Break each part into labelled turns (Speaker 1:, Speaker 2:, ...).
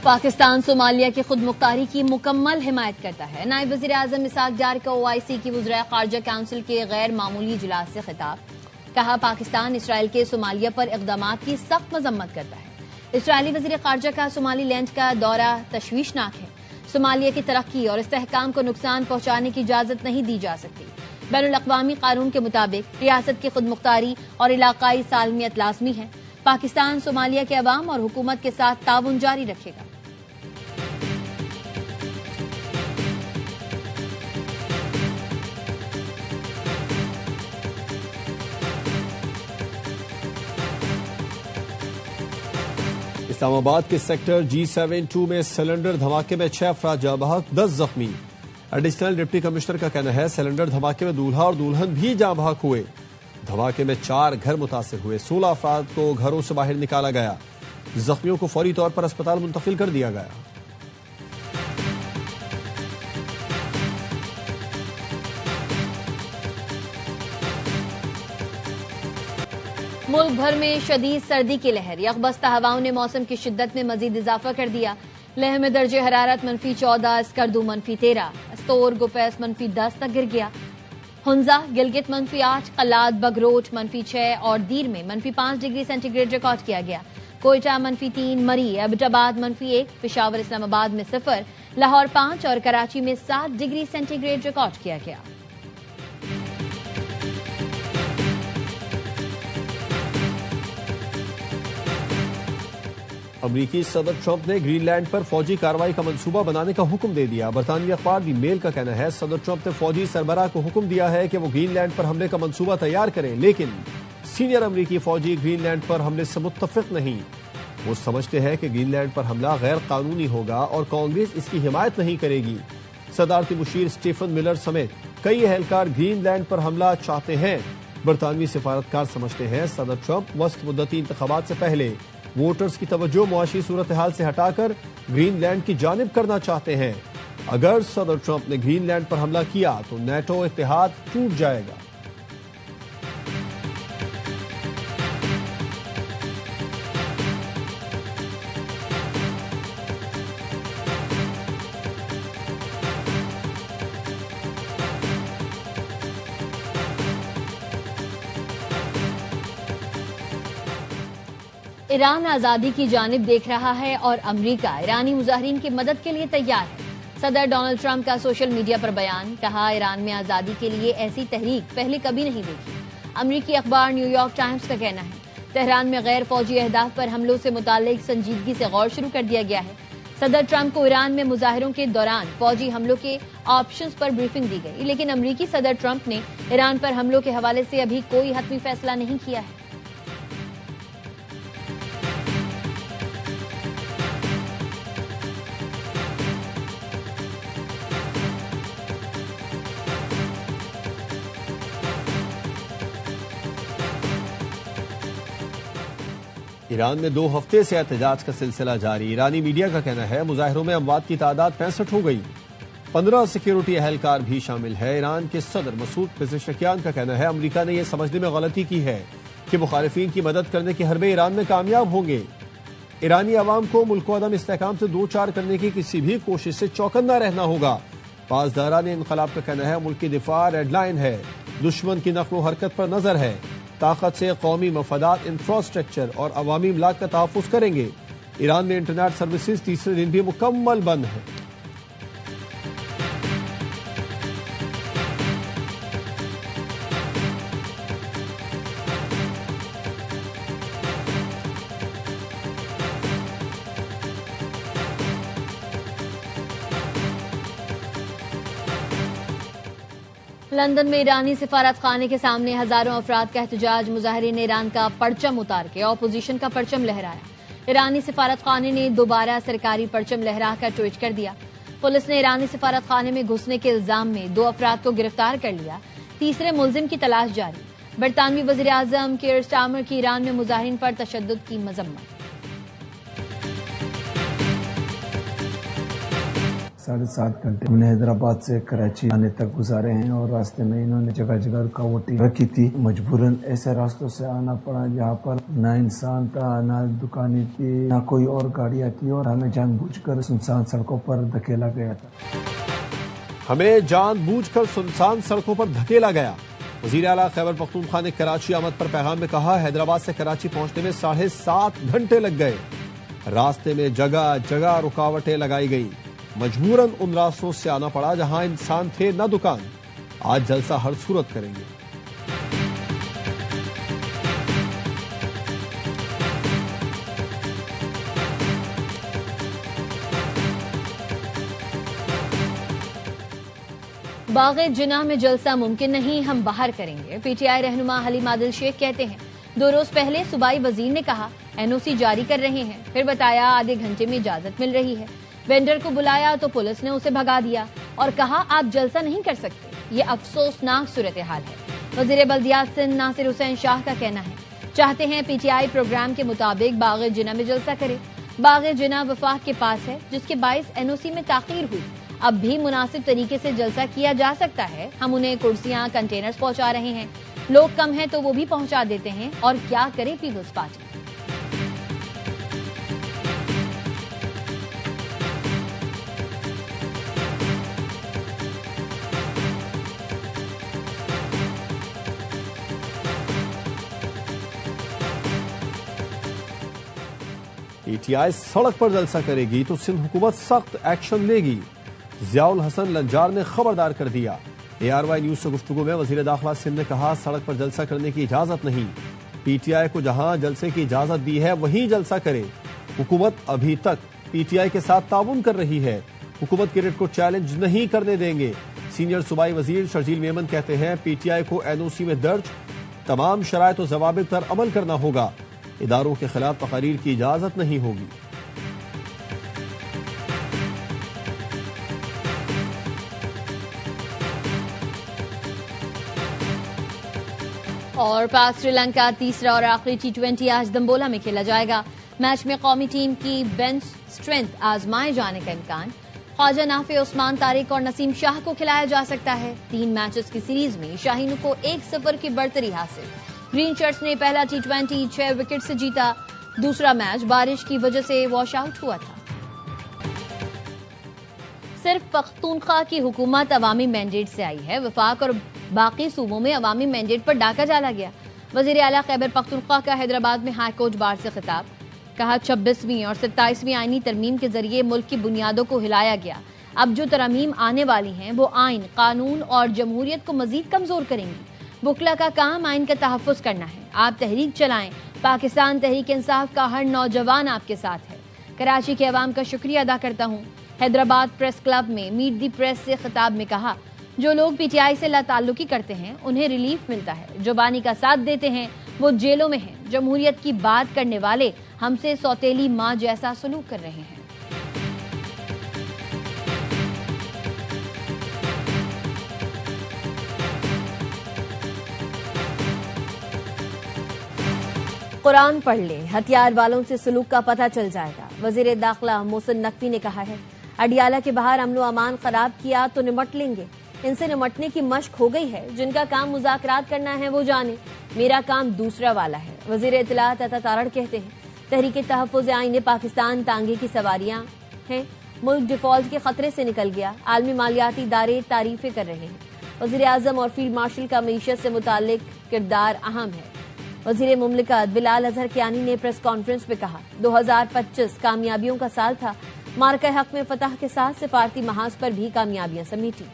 Speaker 1: Pakistan Somalia کی خود مختاری کی مکمل حمایت کرتا ہے۔ نائب وزیر اعظم اسحاق ڈار کا OIC کی وزرائے خارجہ کونسل کے غیر معمولی اجلاس سے خطاب۔ کہا پاکستان اسرائیل کے صومالیہ پر اقدامات کی سخت مذمت کرتا ہے۔ اسرائیلی وزیر خارجہ کا صومالی لینڈ کا دورہ تشویشناک ہے۔ صومالیہ کی ترقی اور استحکام کو نقصان پہنچانے کی اجازت نہیں دی جا سکتی۔ بین الاقوامی قانون کے مطابق ریاست کی خود مختاری اور علاقائی سالمیت لازمی ہے۔ پاکستان صومالیہ کے عوام اور حکومت کے ساتھ تعاون جاری رکھے گا۔
Speaker 2: اسلام آباد کے سیکٹر G72 میں سلنڈر دھماکے میں 6 افراد جاں بحق 10 زخمی۔ ایڈیشنل ڈپٹی کمشنر کا کہنا ہے سلنڈر دھماکے میں دولہا اور دلہن بھی جاں بحق ہوئے۔ دھماکے میں 4 گھر متاثر ہوئے، 16 افراد کو گھروں سے باہر نکالا گیا۔ زخمیوں کو فوری طور پر اسپتال منتقل کر دیا گیا۔
Speaker 1: ملک بھر میں شدید سردی کی لہر، یکبستہ ہواؤں نے موسم کی شدت میں مزید اضافہ کر دیا۔ لیہ میں درجہ حرارت -14، اسکردو -13، استور گپیس -10 تک گر گیا۔ ہنزا گلگت -8، قلات بگروٹ -6 اور دیر میں -5 ڈگری سینٹی گریڈ ریکارڈ کیا گیا۔ کوئٹہ -3، مری ایبٹ آباد -1، پشاور اسلام آباد میں 0، لاہور 5 اور کراچی میں 7 ڈگری سینٹی گریڈ ریکارڈ کیا گیا۔
Speaker 2: امریکی صدر ٹرمپ نے گرین لینڈ پر فوجی کارروائی کا منصوبہ بنانے کا حکم دے دیا۔ برطانوی اخبار دی میل کا کہنا ہے صدر ٹرمپ نے فوجی سربراہ کو حکم دیا ہے کہ وہ گرین لینڈ پر حملے کا منصوبہ تیار کریں، لیکن سینئر امریکی فوجی گرین لینڈ پر حملے سے متفق نہیں۔ وہ سمجھتے ہیں کہ گرین لینڈ پر حملہ غیر قانونی ہوگا اور کانگریس اس کی حمایت نہیں کرے گی۔ صدارتی مشیر اسٹیفن ملر سمیت کئی اہلکار گرین لینڈ پر حملہ چاہتے ہیں۔ برطانوی سفارتکار سمجھتے ہیں صدر ٹرمپ وسط مدتی انتخابات سے پہلے ووٹرز کی توجہ معاشی صورتحال سے ہٹا کر گرین لینڈ کی جانب کرنا چاہتے ہیں۔ اگر صدر ٹرمپ نے گرین لینڈ پر حملہ کیا تو نیٹو اتحاد ٹوٹ جائے گا۔
Speaker 1: ایران آزادی کی جانب دیکھ رہا ہے اور امریکہ ایرانی مظاہرین کی مدد کے لیے تیار ہے۔ صدر ڈونلڈ ٹرمپ کا سوشل میڈیا پر بیان، کہا ایران میں آزادی کے لیے ایسی تحریک پہلے کبھی نہیں دیکھی۔ امریکی اخبار نیو یارک ٹائمز کا کہنا ہے تہران میں غیر فوجی اہداف پر حملوں سے متعلق سنجیدگی سے غور شروع کر دیا گیا ہے۔ صدر ٹرمپ کو ایران میں مظاہروں کے دوران فوجی حملوں کے آپشنز پر بریفنگ دی گئی، لیکن امریکی صدر ٹرمپ نے ایران پر حملوں کے حوالے سے ابھی کوئی حتمی فیصلہ نہیں کیا ہے۔
Speaker 2: ایران میں 2 ہفتے سے احتجاج کا سلسلہ جاری۔ ایرانی میڈیا کا کہنا ہے مظاہروں میں اموات کی تعداد 65 ہو گئی، 15 سیکیورٹی اہلکار بھی شامل ہے۔ ایران کے صدر مسعود پزشکیان کا کہنا ہے امریکہ نے یہ سمجھنے میں غلطی کی ہے کہ مخالفین کی مدد کرنے کے حربے ایران میں کامیاب ہوں گے۔ ایرانی عوام کو ملک و عدم استحکام سے دوچار کرنے کی کسی بھی کوشش سے چوکنا رہنا ہوگا۔ پاسداران انقلاب کا کہنا ہے ملک کی دفاع ریڈ لائن ہے، دشمن کی نقل و حرکت پر نظر ہے، طاقت سے قومی مفادات، انفراسٹرکچر اور عوامی املاک کا تحفظ کریں گے۔ ایران میں انٹرنیٹ سروسز تیسرے دن بھی مکمل بند ہیں۔
Speaker 1: لندن میں ایرانی سفارت خانے کے سامنے ہزاروں افراد کا احتجاج، مظاہرین نے ایران کا پرچم اتار کے اپوزیشن کا پرچم لہرایا۔ ایرانی سفارت خانے نے دوبارہ سرکاری پرچم لہرا کر ٹویٹ کر دیا۔ پولیس نے ایرانی سفارت خانے میں گھسنے کے الزام میں 2 افراد کو گرفتار کر لیا، تیسرے ملزم کی تلاش جاری۔ برطانوی وزیر اعظم کیئر سٹارمر کی ایران میں مظاہرین پر تشدد کی مذمت۔
Speaker 3: 7.5 گھنٹے ہم نے حیدرآباد سے کراچی آنے تک گزارے ہیں اور راستے میں انہوں نے جگہ جگہ رکاوٹیں رکھی تھی. مجبوراً ایسے راستوں سے آنا پڑا جہاں پر نہ انسان تھا، نہ دکانیں تھی، نہ کوئی اور گاڑیاں تھی اور ہمیں جان بوجھ کر سنسان سڑکوں پر دھکیلا گیا تھا.
Speaker 2: ہمیں جان بوجھ کر سنسان سڑکوں پر دھکیلا گیا. وزیر اعلیٰ خیبر پختونخوا نے کراچی آمد پر پیغام میں کہا حیدرآباد سے کراچی پہنچنے میں 7.5 گھنٹے لگ گئے. راستے میں جگہ جگہ رکاوٹیں لگائی گئی. مجبوراً ان راستوں سے آنا پڑا جہاں انسان تھے نہ دکان. آج جلسہ ہر صورت کریں گے.
Speaker 1: باغ جناح میں جلسہ ممکن نہیں، ہم باہر کریں گے. پی ٹی آئی رہنما حلیم عادل شیخ کہتے ہیں 2 روز پہلے صوبائی وزیر نے کہا NOC جاری کر رہے ہیں، پھر بتایا آدھے گھنٹے میں اجازت مل رہی ہے. وینڈر کو بلایا تو پولیس نے اسے بھگا دیا اور کہا آپ جلسہ نہیں کر سکتے. یہ افسوسناک صورتحال ہے. وزیر بلدیات سندھ ناصر حسین شاہ کا کہنا ہے چاہتے ہیں پی ٹی آئی پروگرام کے مطابق باغ جناح میں جلسہ کرے. باغ جناح وفاق کے پاس ہے جس کے باعث NOC میں تاخیر ہوئی. اب بھی مناسب طریقے سے جلسہ کیا جا سکتا ہے. ہم انہیں کرسیاں کنٹینرز پہنچا رہے ہیں. لوگ کم ہیں تو وہ بھی پہنچا دیتے ہیں. اور کیا کرے پیپلز پارٹی.
Speaker 2: پی ٹی آئی سڑک پر جلسہ کرے گی تو سندھ حکومت سخت ایکشن لے گی. ضیاء الحسن لنجار نے خبردار کر دیا. ARY نیوز سے گفتگو میں وزیر داخلہ سندھ نے کہا سڑک پر جلسہ کرنے کی اجازت نہیں. پی ٹی آئی کو جہاں جلسے کی اجازت دی ہے وہیں جلسہ کرے. حکومت ابھی تک پی ٹی آئی کے ساتھ تعاون کر رہی ہے. حکومت کے ریٹ کو چیلنج نہیں کرنے دیں گے. سینئر صوبائی وزیر شرجیل میمن کہتے ہیں پی ٹی آئی کو NOC میں درج تمام شرائط و ضوابط پر عمل کرنا ہوگا. اداروں کے خلاف تقاریر کی اجازت نہیں ہوگی.
Speaker 1: اور پاک سری لنکا تیسرا اور آخری T20 آج دمبولا میں کھیلا جائے گا. میچ میں قومی ٹیم کی بینچ سٹرینتھ آزمائے جانے کا امکان. خواجہ نافع، عثمان طارق اور نسیم شاہ کو کھلایا جا سکتا ہے. 3 میچز کی سیریز میں شاہینوں کو 1-0 کی برتری حاصل. گرین شرٹس نے پہلا T20 6 وکٹ سے جیتا. دوسرا میچ بارش کی وجہ سے واش آؤٹ ہوا تھا. صرف پختونخوا کی حکومت عوامی مینڈیٹ سے آئی ہے. وفاق اور باقی صوبوں میں عوامی مینڈیٹ پر ڈاکہ ڈالا گیا. وزیر اعلیٰ خیبر پختونخوا کا حیدرآباد میں ہائی کورٹ بار سے خطاب. کہا 26ویں اور 27ویں آئینی ترمیم کے ذریعے ملک کی بنیادوں کو ہلایا گیا. اب جو ترامیم آنے والی ہیں وہ آئین، قانون اور جمہوریت کو مزید کمزور کریں گی. وکلا کا کام آئین کا تحفظ کرنا ہے. آپ تحریک چلائیں. پاکستان تحریک انصاف کا ہر نوجوان آپ کے ساتھ ہے. کراچی کے عوام کا شکریہ ادا کرتا ہوں. حیدرآباد پریس کلب میں میٹ دی پریس سے خطاب میں کہا جو لوگ پی ٹی آئی سے لا تعلقی کرتے ہیں انہیں ریلیف ملتا ہے. جو بانی کا ساتھ دیتے ہیں وہ جیلوں میں ہیں. جمہوریت کی بات کرنے والے ہم سے سوتیلی ماں جیسا سلوک کر رہے ہیں. قرآن پڑھ لے، ہتھیار والوں سے سلوک کا پتہ چل جائے گا. وزیر داخلہ محسن نقوی نے کہا ہے اڈیالہ کے باہر امن و امان خراب کیا تو نمٹ لیں گے. ان سے نمٹنے کی مشق ہو گئی ہے. جن کا کام مذاکرات کرنا ہے وہ جانے، میرا کام دوسرا والا ہے. وزیر اطلاعات عطا تارڑ کہتے ہیں تحریک تحفظ آئین پاکستان تانگے کی سواریاں ہیں. ملک ڈیفالٹ کے خطرے سے نکل گیا. عالمی مالیاتی ادارے تعریفیں کر رہے ہیں. وزیر اعظم اور فیلڈ مارشل کا معیشت سے متعلق کردار اہم ہے. وزیر مملکت بلال اظہر کیانی نے پریس کانفرنس میں کہا 2025 کامیابیوں کا سال تھا. مارکہ حق میں فتح کے ساتھ سفارتی محاذ پر بھی کامیابیاں سمیٹی.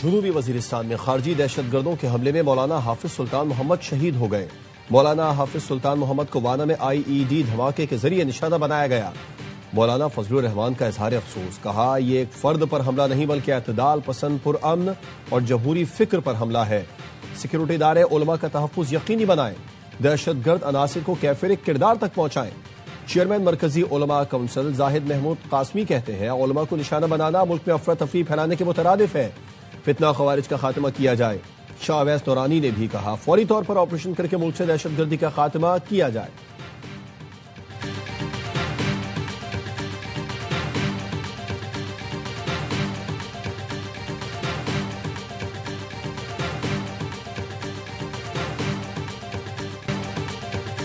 Speaker 2: جنوبی وزیرستان میں خارجی دہشت گردوں کے حملے میں مولانا حافظ سلطان محمد شہید ہو گئے. مولانا حافظ سلطان محمد کو وانا میں IED دھماکے کے ذریعے نشانہ بنایا گیا. مولانا فضل الرحمان کا اظہار افسوس. کہا یہ ایک فرد پر حملہ نہیں بلکہ اعتدال پسند پرامن اور جمہوری فکر پر حملہ ہے. سیکورٹی ادارے علماء کا تحفظ یقینی بنائیں. دہشت گرد عناصر کو کیفر کردار تک پہنچائیں. چیئرمین مرکزی علماء کونسل زاہد محمود قاسمی کہتے ہیں علماء کو نشانہ بنانا ملک میں افراتفری پھیلانے کے مترادف ہے. فتنہ خوارج کا خاتمہ کیا جائے. شاہ اویس نورانی نے بھی کہا فوری طور پر آپریشن کر کے ملک سے دہشت گردی کا خاتمہ کیا جائے۔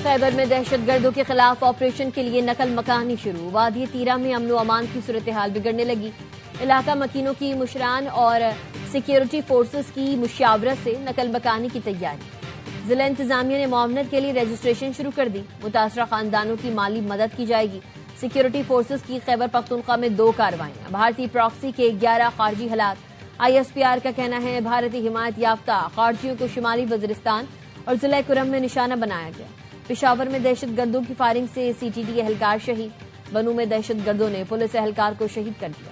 Speaker 1: خیبر میں دہشت گردوں کے خلاف آپریشن کے لیے نقل مکانی شروع، وادی تیرا میں امن و امان کی صورتحال بگڑنے لگی، علاقہ مکینوں کی مشران اور سیکیورٹی فورسز کی مشاورت سے نقل مکانی کی تیاری۔ ضلع انتظامیہ نے معاونت کے لیے رجسٹریشن شروع کر دی، متاثرہ خاندانوں کی مالی مدد کی جائے گی۔ سیکیورٹی فورسز کی خیبر پختونخوا میں 2 کارروائیاں، بھارتی پراکسی کے 11 خارجی ہلاک۔ ISPR کا کہنا ہے بھارتی حمایت یافتہ خارجیوں کو شمالی وزیرستان اور ضلع کرم میں نشانہ بنایا گیا۔ پشاور میں دہشت گردوں کی فائرنگ سے CTD اہلکار شہید، بنوں میں دہشت گردوں نے پولیس اہلکار کو شہید کر دیا۔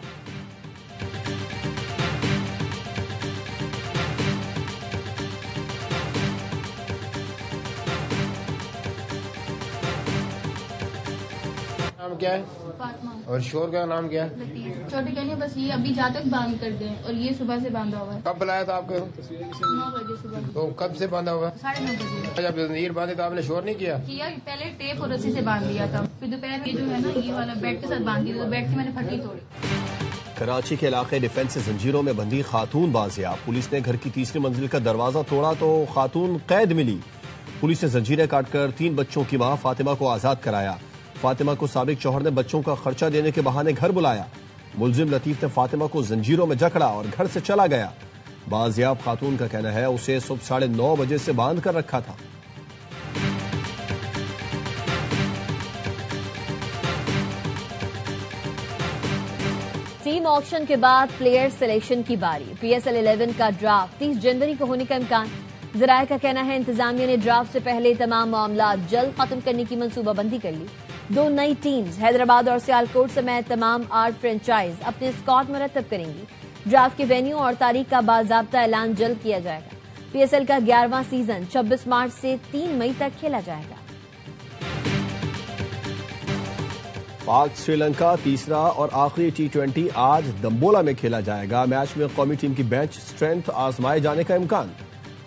Speaker 4: نام کیا ہے؟
Speaker 5: فاطمہ۔
Speaker 4: اور شور کا نام کیا ہے؟
Speaker 5: لطیف۔ چھوٹے کہنے بس یہ ابھی جا تک باندھ کر دیں، اور یہ صبح سے باندھا ہوا ہے،
Speaker 4: کب بلایا تھا آپ کو؟
Speaker 5: 9 بجے صبح،
Speaker 4: تو کب سے باندھا ہوا؟
Speaker 5: 9:30 بجے
Speaker 4: جب زنجیر باندھے تو آپ نے شور نہیں کیا؟
Speaker 5: کیا۔ پہلے ٹیپ اور رسی سے باندھ دیا تھا، پھر دوپہر میں جو ہے نا یہ والا بیڈ کے ساتھ باندھ دیا، تو بیڈ کی میں نے پھٹی توڑی۔
Speaker 2: کراچی کے علاقے ڈیفنس سے زنجیروں میں بندھی خاتون بازیاب، پولیس نے گھر کی تیسری منزل کا دروازہ توڑا تو خاتون قید ملی۔ پولیس نے زنجیریں کاٹ کر 3 بچوں کی ماں فاطمہ کو آزاد کرایا۔ فاطمہ کو سابق شوہر نے بچوں کا خرچہ دینے کے بہانے گھر بلایا۔ ملزم لطیف نے فاطمہ کو زنجیروں میں جکڑا اور گھر سے چلا گیا۔ بازیاب خاتون کا کہنا ہے اسے صبح 9:30 بجے سے باندھ کر رکھا تھا۔
Speaker 1: ٹیم آکشن کے بعد پلیئر سلیکشن کی باری، PSL 11 کا ڈرافٹ 30 جنوری کو ہونے کا امکان۔ ذرائع کا کہنا ہے انتظامیہ نے ڈرافٹ سے پہلے تمام معاملات جلد ختم کرنے کی منصوبہ بندی کر لی۔ 2 نئی ٹیمز حیدرآباد اور سیالکوٹ سمیت تمام 8 فرنچائز اپنے اسکواڈ مرتب کریں گی۔ ڈرافٹ کے وینیو اور تاریخ کا باضابطہ اعلان جلد کیا جائے گا۔ PSL کا 11واں سیزن 26 مارچ سے 3 مئی تک کھیلا جائے گا۔
Speaker 2: پاک سری لنکا تیسرا اور آخری T20 آج دمبولا میں کھیلا جائے گا۔ میچ میں قومی ٹیم کی بینچ سٹرینتھ آزمائے جانے کا امکان۔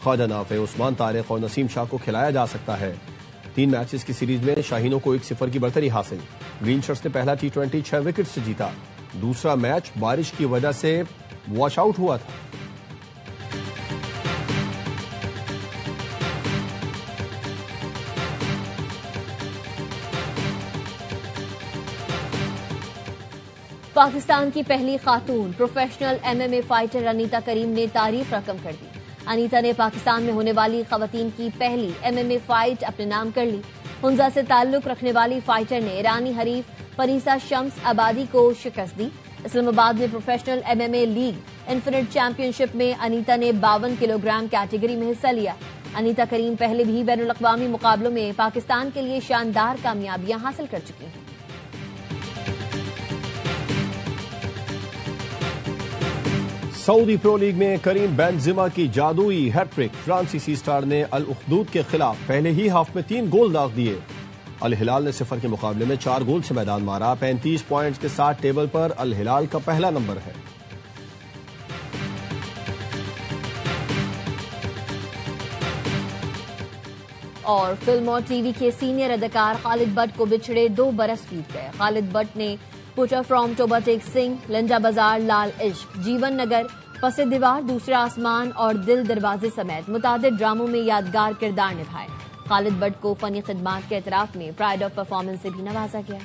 Speaker 2: خواجہ نافع، عثمان طارق اور نسیم شاہ کو کھلایا جا سکتا ہے۔ 3 میچز کی سیریز میں شاہینوں کو 1-0 کی برتری حاصل۔ گرین شرٹس نے پہلا T20 6 وکٹ سے جیتا، دوسرا میچ بارش کی وجہ سے واش آؤٹ ہوا تھا۔
Speaker 1: پاکستان کی پہلی خاتون پروفیشنل MMA فائٹر انیتا کریم نے تاریخ رقم کر دی۔ انیتا نے پاکستان میں ہونے والی خواتین کی پہلی MMA فائٹ اپنے نام کر لی۔ ہنزا سے تعلق رکھنے والی فائٹر نے ایرانی حریف پریسا شمس آبادی کو شکست دی۔ اسلام آباد میں professional MMA league infinite championship میں انیتا نے 52 کلو گرام کیٹیگری میں حصہ لیا۔ انیتا کریم پہلے بھی بین الاقوامی مقابلوں میں پاکستان کے لیے شاندار کامیابیاں حاصل کر چکی ہیں۔
Speaker 2: سعودی پرو لیگ میں کریم بینزیما کی جادوئی ہیٹ ٹرک، فرانسیسی سٹار نے الاخدود کے خلاف پہلے ہی ہاف میں 3 گول داغ دیے۔ الہلال نے 0 کے مقابلے میں 4 گول سے میدان مارا۔ 35 پوائنٹس کے ساتھ ٹیبل پر الہلال کا پہلا نمبر ہے۔
Speaker 1: اور فلم اور ٹی وی کے سینئر اداکار خالد بٹ کو بچھڑے 2 برس بیت گئے۔ خالد بٹ نے پوچا فرام توبہ ٹیک سنگھ، لنجا بازار، لال عشق، جیون نگر، پس دیوار، دوسرا آسمان اور دل دروازے سمیت متعدد ڈراموں میں یادگار کردار نبھائے۔ خالد بٹ کو فنی خدمات کے اعتراف میں پرائڈ آف پرفارمنس سے بھی نوازا گیا۔